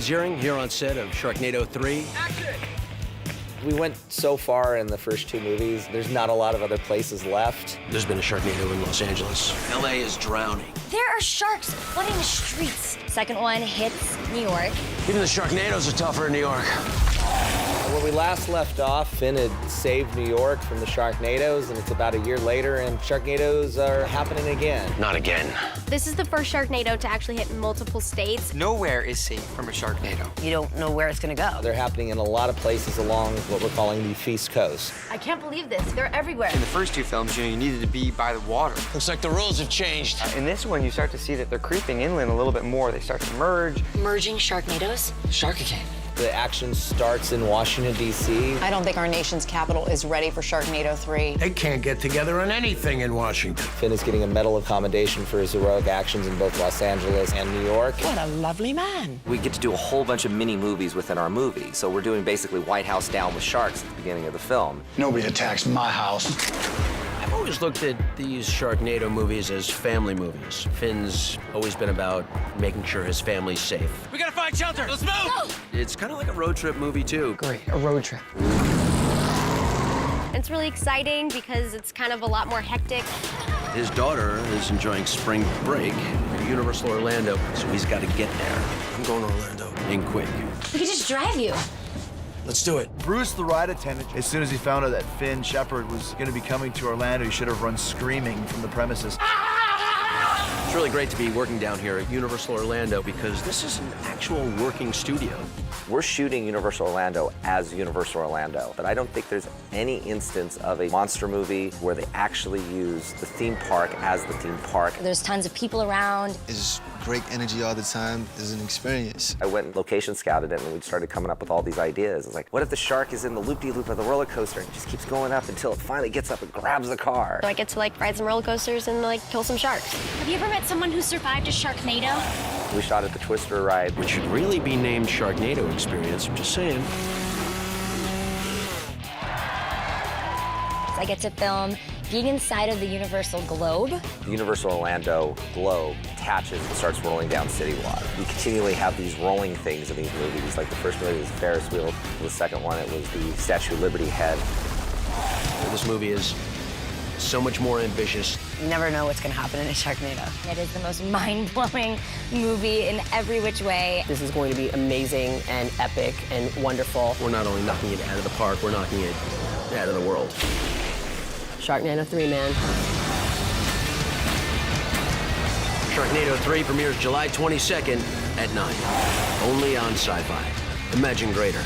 Ziering here on set of Sharknado 3. Action! We went so far in the first two movies, there's not a lot of other places left. There's been a Sharknado in Los Angeles. LA is drowning. There are sharks flooding the streets. Second one hits New York. Even the Sharknadoes are tougher in New York. When we last left off, Finn had saved New York from the Sharknadoes, and it's about a year later, and Sharknadoes are happening again. Not again. This is the first Sharknado to actually hit multiple states. Nowhere is safe from a Sharknado. You don't know where it's gonna go. They're happening in a lot of places along what we're calling the Feast Coast. I can't believe this. They're everywhere. In the first two films, you needed to be by the water. Looks like the rules have changed. In this one, you start to see that they're creeping inland a little bit more. They start to merge. Merging Sharknadoes? Sharkicane. The action starts in Washington, D.C. I don't think our nation's capital is ready for Sharknado 3. They can't get together on anything in Washington. Finn is getting a medal of commendation for his heroic actions in both Los Angeles and New York. What a lovely man. We get to do a whole bunch of mini movies within our movie. So we're doing basically White House Down with Sharks at the beginning of the film. Nobody attacks my house. I've always looked at these Sharknado movies as family movies. Finn's always been about making sure his family's safe. We gotta find shelter! Let's move! Go! It's kind of like a road trip movie, too. Great, a road trip. It's really exciting because it's kind of a lot more hectic. His daughter is enjoying spring break at Universal Orlando, so he's got to get there. I'm going to Orlando. And quick. We could just drive you. Let's do it. Bruce, the ride attendant, as soon as he found out that Finn Shepard was going to be coming to Orlando, he should have run screaming from the premises. It's really great to be working down here at Universal Orlando because this is an actual working studio. We're shooting Universal Orlando as Universal Orlando, but I don't think there's any instance of a monster movie where they actually use the theme park as the theme park. There's tons of people around. It's great energy all the time. It's an experience. I went and location scouted it, and we started coming up with all these ideas. It's like, what if the shark is in the loop-de-loop of the roller coaster and it just keeps going up until it finally gets up and grabs the car? So I get to ride some roller coasters and kill some sharks. Have you ever met someone who survived a Sharknado? We shot at the Twister ride. Which should really be named Sharknado Experience, I'm just saying. I get to film being inside of the Universal Globe. The Universal Orlando globe attaches and starts rolling down citywide. We continually have these rolling things in these movies. Like the first movie was Ferris wheel. The second one, it was the Statue of Liberty head. This movie is so much more ambitious. You never know what's gonna happen in a Sharknado. It is the most mind-blowing movie in every which way. This is going to be amazing and epic and wonderful. We're not only knocking it out of the park, we're knocking it out of the world. Sharknado 3, man. Sharknado 3 premieres July 22nd at 9. Only on Sci-Fi. Imagine greater.